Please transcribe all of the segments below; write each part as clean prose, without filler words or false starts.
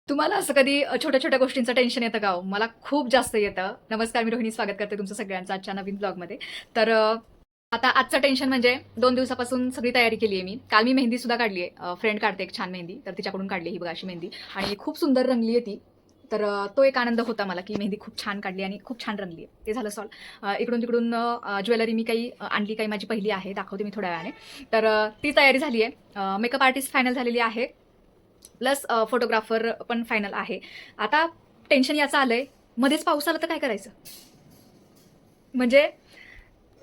तुम्हाला असं कधी छोट्या छोट्या गोष्टींचं टेन्शन येतं का हो? मला खूप जास्त येतं. नमस्कार, मी रोहिणी स्वागत करते तुमचं सगळ्यांचं आजच्या नवीन ब्लॉगमध्ये. तर आता आजचं टेन्शन म्हणजे 2 दिवसापासून सगळी तयारी केली आहे मी. काल मी मेहंदी सुद्धा काढली आहे. फ्रेंड काढते एक छान मेहंदी, तर तिच्याकडून काढली ही बघा अशी मेहंदी आणि खूप सुंदर रंगली आहे ती. तर तो एक आनंद होता मला की मेहंदी खूप छान काढली आणि खूप छान रंगली आहे. ते झालं सॉल्व. इकडून तिकडून ज्वेलरी मी काही आणली, काही माझी पहिली आहे, दाखवते मी थोड्या वेळाने. तर ती तयारी झाली आहे. मेकअप आर्टिस्ट फायनल झालेली आहे. प्लस फोटोग्राफर पण फायनल आहे. आता टेन्शन याचं आलंय, मध्येच पाऊस आला तर काय करायचं? म्हणजे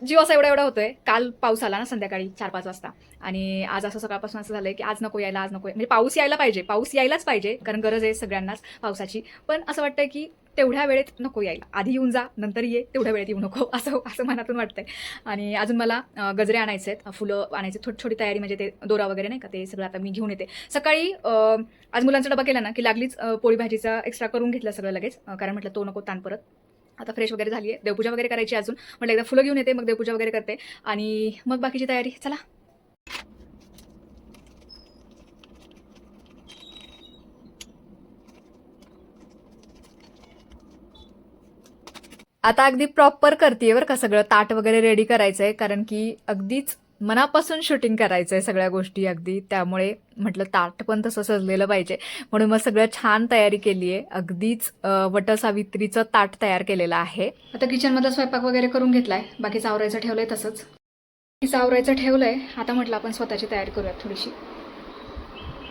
जीव असा एवढा एवढा होतोय. काल पाऊस आला ना संध्याकाळी 4-5 वाजता आणि आज असं सकाळपासून असं झालंय की आज नको यायला, आज नको म्हणजे पाऊस यायला पाहिजे, पाऊस यायलाच पाहिजे कारण गरज आहे सगळ्यांनाच पावसाची. पण असं वाटतंय की तेवढ्या वेळेत नको यायला, आधी येऊन जा नंतर ये, तेवढ्या वेळेत येऊ नको असं असं मनातून वाटतंय. आणि अजून मला गजरे आणायचे आहेत, फुलं आणायचे, छोटी छोटी तयारी म्हणजे ते दोरा वगैरे नाही का, ते सगळं आता मी घेऊन येते. सकाळी आज मुलांचा डबा केला ना की लागलीच पोळी भाजीचा एक्स्ट्रा करून घेतलं सगळं लगेच, कारण म्हटलं तो नको ताण परत. आता फ्रेश वगैरे झाली आहे, देवपूजा वगैरे करायची अजून. म्हटलं एकदा फुलं घेऊन येते, मग देवपूजा वगैरे करते आणि मग बाकीची तयारी. चला. आता अगदी प्रॉपर करते बरं का, सगळं ताट वगैरे रेडी करायचं आहे कारण की अगदीच मनापासून शूटिंग करायचं आहे सगळ्या गोष्टी अगदी. त्यामुळे म्हटलं ताट पण तसं सजलेलं पाहिजे, म्हणून मग सगळं छान तयारी केली आहे. अगदीच वटसावित्रीचं ताट तयार केलेलं आहे. आता किचनमध्ये स्वयंपाक वगैरे करून घेतलाय, बाकीचं आवरायचं ठेवलंय तसंच. बाकीचं आवरायचं ठेवलंय. आता म्हटलं आपण स्वतःची तयारी करूयात थोडीशी.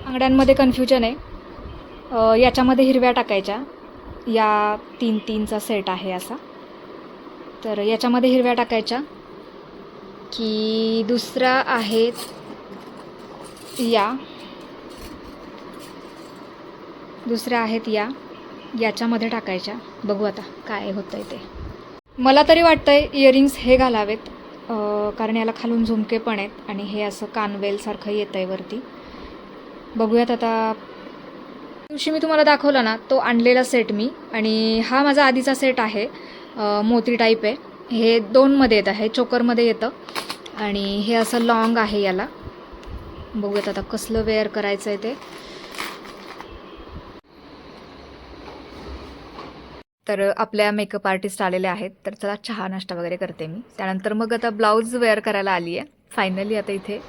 बांगड्यांमध्ये कन्फ्युजन आहे. याच्यामध्ये हिरव्या टाकायच्या, या 3-3चा सेट आहे असा. तर याच्यामध्ये हिरव्या टाकायच्या की दुसरा आहे या, दुसऱ्या आहेत याच्यामध्ये टाकायच्या. बघू आता काय होतंय ते. मला तरी वाटतंय इयरिंग्स हे घालावेत, कारण याला खालून झुमके पण आहेत आणि हे असं कानवेलसारखं येतंय वरती. बघूयात आता. दिवशी मी तुम्हाला दाखवला ना तो आणलेला सेट मी, आणि हा माझा आधीचा सेट आहे, मोती टाईप आहे. हे 2मध्ये येतं, हे चोकरमध्ये येतं आणि हे असं लॉंग आहे याला. बघूयात आता कसलं वेअर करायचं आहे ते. तर आपल्या मेकअप आर्टिस्ट आलेले आहेत, तर चला चहा नाश्ता वगैरे करते मी. त्यानंतर मग आता ब्लाऊज वेअर करायला आली आहे फायनली. आता इथे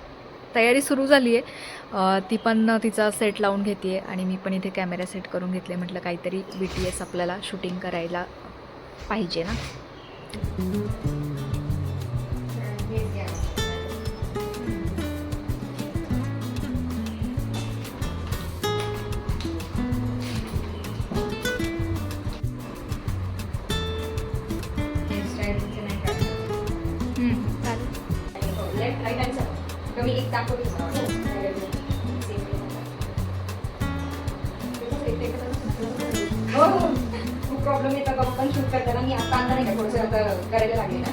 तयारी सुरू झाली आहे. ती पण तिचा सेट लावून घेते आहे आणि मी पण इथे कॅमेरा सेट करून घेतले. म्हटलं काहीतरी BTS आपल्याला शूटिंग करायला पाहिजे ना. लेफ्ट राईट आन्सर कमी एक दाखवते. हो हो, खूप प्रॉब्लेम येतात बाबा पण शूट करताना. मी आता नाही का थोडंसं आता करायला लागले ना.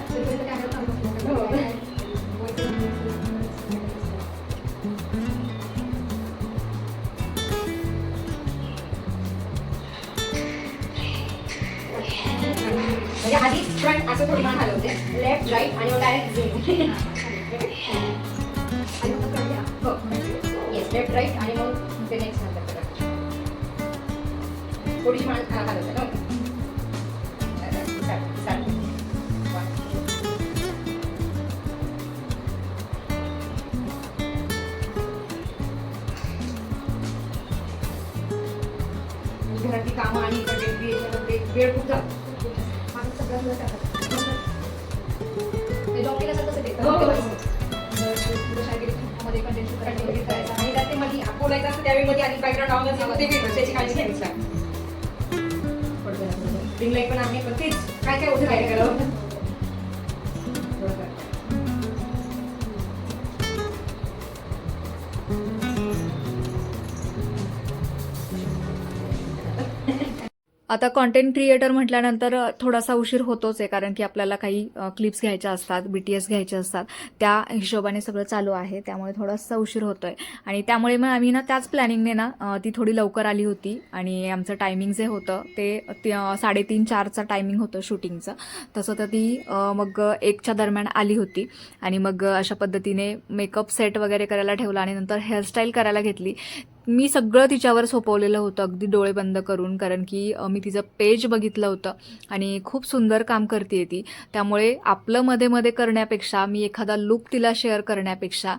म्हणजे आधी फ्रंट असं थोडी मान हलवते, लेफ्ट राईट आणि मग डायरेक्ट झूम. हो येस, लेफ्ट राईट आणि मग ते नेक्स्ट नंतर थोडीशी मान हलवते. घरातली कामं आणि वेळ खूप जातो. बोलायचं असतं त्यावेळी मध्ये आणि बॅकग्राऊंड आवाज येतो ते वेगळं, त्याची काळजी घ्यावीच लागते. रिंग लाईट पण आहे, पण तेच काय काय होतं काय करावं. आता कंटेंट क्रिएटर म्हटल्यानंतर थोडासा उशीर होतोच आहे, कारण की आपल्याला काही क्लिप्स घ्यायच्या असतात, BTS घ्यायचे असतात, त्या हिशोबाने सगळं चालू आहे, त्यामुळे थोडासा उशीर होतोय. आणि त्यामुळे मग आम्ही ना त्याच प्लॅनिंगने ना ती थोडी लवकर आली होती आणि आमचं टायमिंग जे होतं ते 3:30-4चा टायमिंग होतं शूटिंगचं. तसं तर ती मग 1च्या दरम्यान आली होती आणि मग अशा पद्धतीने मेकअप सेट वगैरे करायला ठेवला आणि नंतर हेअरस्टाईल करायला घेतली. मी सगळं तिच्यावर सोपवलेलं होतं, अगदी डोळे बंद करून, कारण की मी तिचं पेज बघितलं होतं आणि खूप सुंदर काम करते ती. त्यामुळे आपलं मध्ये मध्ये करण्यापेक्षा, मी एखादा लुक तिला शेअर करण्यापेक्षा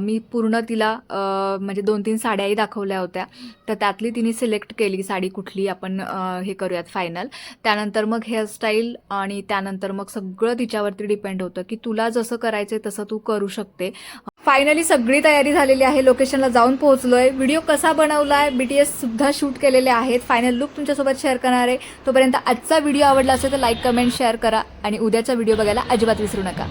मी पूर्ण तिला म्हणजे 2-3 साड्याही दाखवल्या होत्या, तर त्यातली तिने सिलेक्ट केली साडी कुठली आपण हे करूयात फायनल. त्यानंतर मग हेअरस्टाईल आणि त्यानंतर मग सगळं तिच्यावरती डिपेंड होतं की तुला जसं करायचं तसं तू करू शकते. फायनली सगळी तयारी झालेली आहे, लोकेशनला जाऊन पोहोचलोय. व्हिडिओ कसा बनवलाय, BTS सुद्धा शूट केलेले आहेत, फायनल लुक तुमच्यासोबत शेअर करणार आहे. तोपर्यंत आजचा व्हिडिओ आवडला असेल तर लाईक, कमेंट, शेअर करा आणि उद्याचा व्हिडिओ बघायला अजिबात विसरू नका.